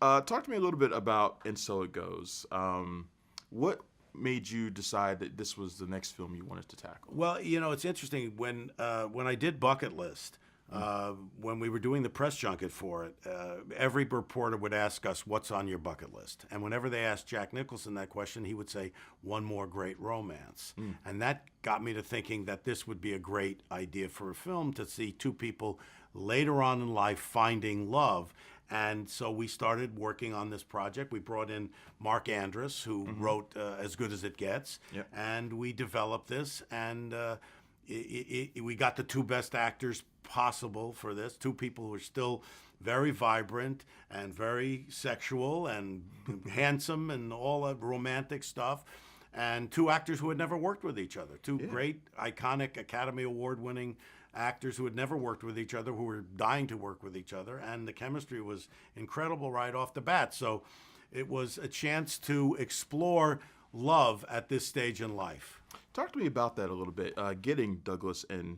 Talk to me a little bit about And So It Goes. What made you decide that this was the next film you wanted to tackle? Well, it's interesting when I did Bucket List. When we were doing the press junket for it, every reporter would ask us, "What's on your bucket list?" And whenever they asked Jack Nicholson that question, he would say, "One more great romance." And that got me to thinking that this would be a great idea for a film, to see two people later on in life finding love. And so we started working on this project. We brought in Mark Andrus, who wrote As Good as It Gets, Yep. and we developed this. And we got the two best actors possible for this. Two people who are still very vibrant and very sexual and handsome and all that romantic stuff. And two actors who had never worked with each other. Two great, iconic, Academy Award-winning actors who had never worked with each other, who were dying to work with each other. And the chemistry was incredible right off the bat. So it was a chance to explore love at this stage in life. Talk to me about that a little bit. Getting Douglas and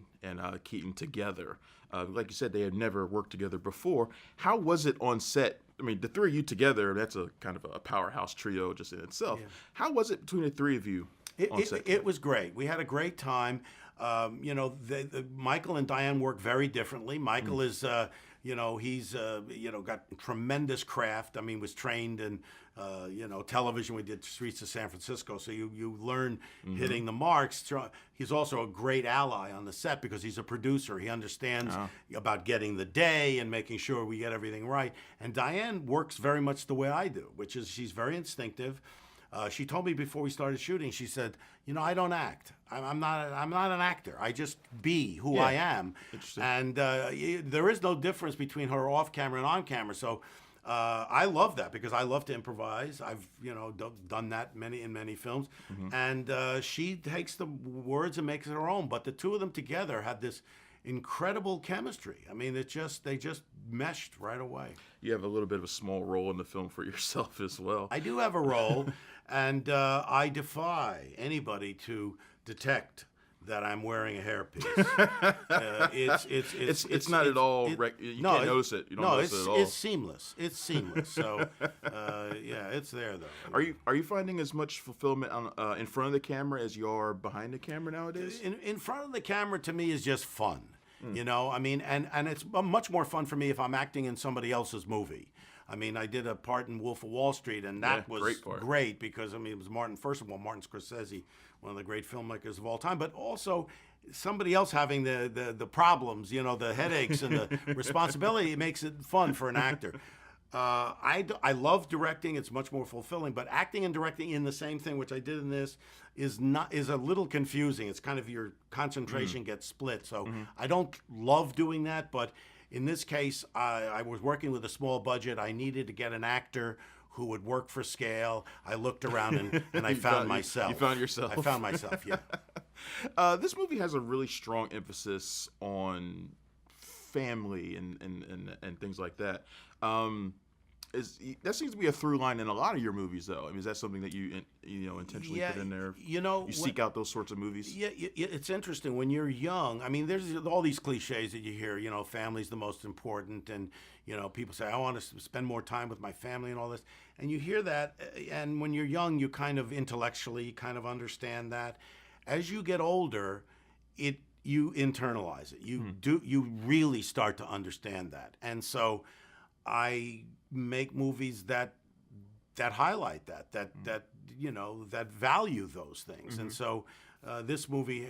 Keaton together. Like you said, they had never worked together before. How was it on set? I mean, the three of you together, that's a kind of a powerhouse trio just in itself. Yeah. How was it between the three of you on set? It was great. We had a great time. Michael and Diane work very differently. Michael is, he's, got tremendous craft. I mean, was trained in, television. We did Streets of San Francisco. So you learn hitting the marks. He's also a great ally on the set because he's a producer. He understands about getting the day and making sure we get everything right. And Diane works very much the way I do, which is she's very instinctive. She told me before we started shooting, she said, I don't act. I'm not an actor. I just be who I am. And there is no difference between her off camera and on camera. So I love that because I love to improvise. I've done that in many films. And she takes the words and makes it her own. But the two of them together had this incredible chemistry. I mean, they just meshed right away. You have a little bit of a small role in the film for yourself as well. I do have a role, and I defy anybody to detect that I'm wearing a hairpiece. It's not at all. You can't notice it. You don't notice it at all. It's seamless. It's seamless. So it's there though. Are you finding as much fulfillment in front of the camera as you are behind the camera nowadays? In front of the camera, to me, is just fun. I mean, and it's much more fun for me if I'm acting in somebody else's movie. I mean, I did a part in Wolf of Wall Street, and that was great because, it was Martin Scorsese, one of the great filmmakers of all time, but also somebody else having the problems, the headaches and the responsibility. It makes it fun for an actor. I love directing. It's much more fulfilling, but acting and directing in the same thing, which I did in this, is a little confusing. It's kind of your concentration gets split. So I don't love doing that, but in this case, I was working with a small budget. I needed to get an actor who would work for scale. I looked around and I found myself. You found yourself. I found myself, yeah. This movie has a really strong emphasis on family and things like that. That seems to be a through line in a lot of your movies, though. I mean, is that something that you intentionally put in there? You seek out those sorts of movies. Yeah, it's interesting when you're young. I mean, there's all these cliches that you hear. Family's the most important, and people say I want to spend more time with my family and all this. And you hear that, and when you're young, you kind of intellectually kind of understand that. As you get older, you internalize it. You really start to understand that, and so I make movies that highlight that value those things. And so this movie,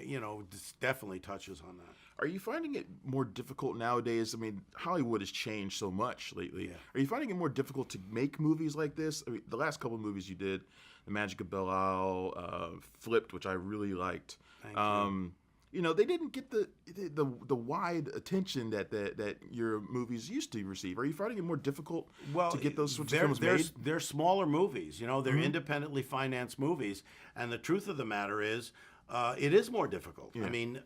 definitely touches on that. Are you finding it more difficult nowadays? I mean, Hollywood has changed so much lately. Yeah. Are you finding it more difficult to make movies like this? I mean, the last couple of movies you did, The Magic of Belle Isle, Flipped, which I really liked. Thank you. They didn't get the wide attention that your movies used to receive. Are you finding it more difficult to get those sorts of films made? They're smaller movies. They're independently financed movies. And the truth of the matter is, it is more difficult. Yeah. I mean,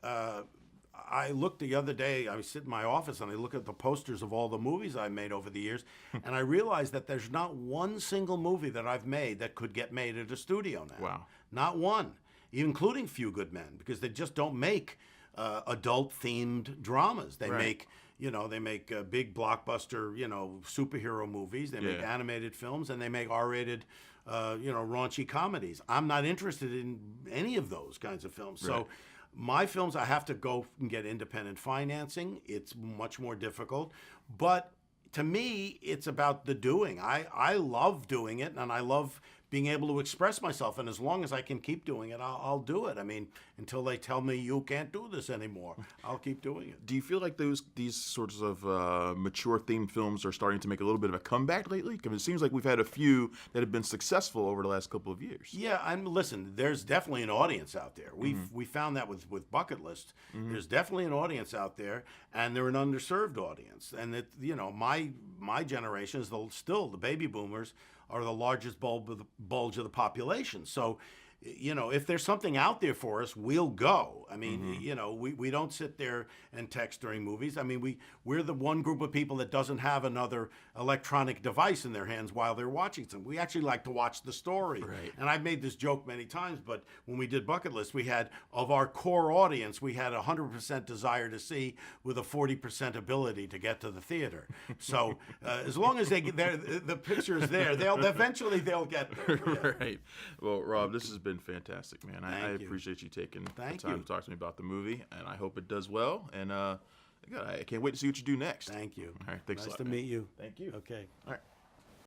I looked the other day, I was sitting in my office and I look at the posters of all the movies I made over the years, and I realized that there's not one single movie that I've made that could get made at a studio now. Wow. Not one. Including Few Good Men, because they just don't make adult-themed dramas. They Right. make they make big blockbuster, superhero movies. They make Yeah. animated films, and they make R-rated, raunchy comedies. I'm not interested in any of those kinds of films. Right. So my films, I have to go and get independent financing. It's much more difficult. But to me, it's about the doing. I love doing it, and I love being able to express myself. And as long as I can keep doing it, I'll do it. I mean, until they tell me you can't do this anymore, I'll keep doing it. Do you feel like these sorts of mature themed films are starting to make a little bit of a comeback lately? Because it seems like we've had a few that have been successful over the last couple of years. Yeah, and listen, there's definitely an audience out there. We found that with Bucket List. There's definitely an audience out there, and they're an underserved audience. And that my generation is still the baby boomers are the largest bulge of the population. So, if there's something out there for us, we'll go. I mean, we don't sit there and text during movies. I mean, we're the one group of people that doesn't have another electronic device in their hands while they're watching something. We actually like to watch the story. Right. And I've made this joke many times, but when we did Bucket List, we had, of our core audience, we had 100% desire to see with a 40% ability to get to the theater. So as long as the picture is there, eventually they'll get there. Yeah. Right. Well, Rob, this has been fantastic, man. I Thank you. appreciate you taking the Thank time you. to talk to me about the movie, and I hope it does well. And God, I can't wait to see what you do next. Thank you. All right, thanks a Nice lot, to man. meet you. Thank you. Okay. All right.